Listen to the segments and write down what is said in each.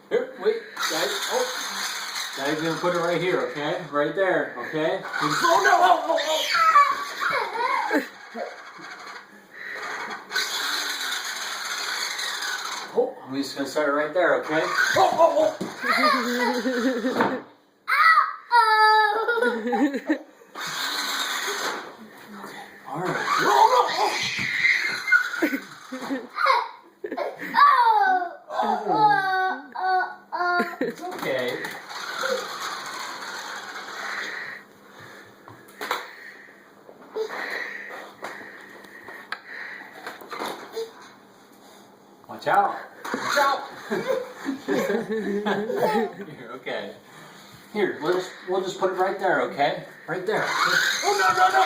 Here, wait, guys. Oh, Daddy's gonna put it right here, okay? Right there, okay? Oh no! Oh, oh, oh. Oh, I'm just gonna set it right there, okay? Oh, oh, oh. All right. Oh, it's okay. Watch out. Watch out. Here, okay. Here, we'll just put it right there, okay? Right there. Oh no, no, no.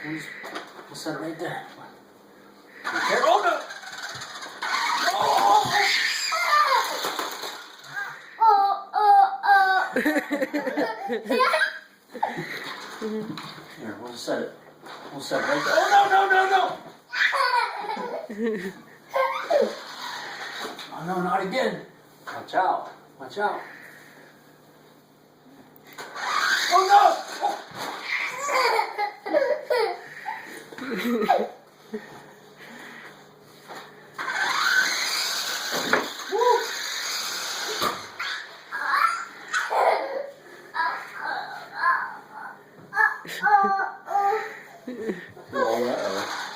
Here, we'll set it right there. Here. Oh no. Here, we'll set it. We'll set it right there. Oh no, no, no, no! Oh no, not again. Watch out. Watch out. Oh no! Oh, uh-oh.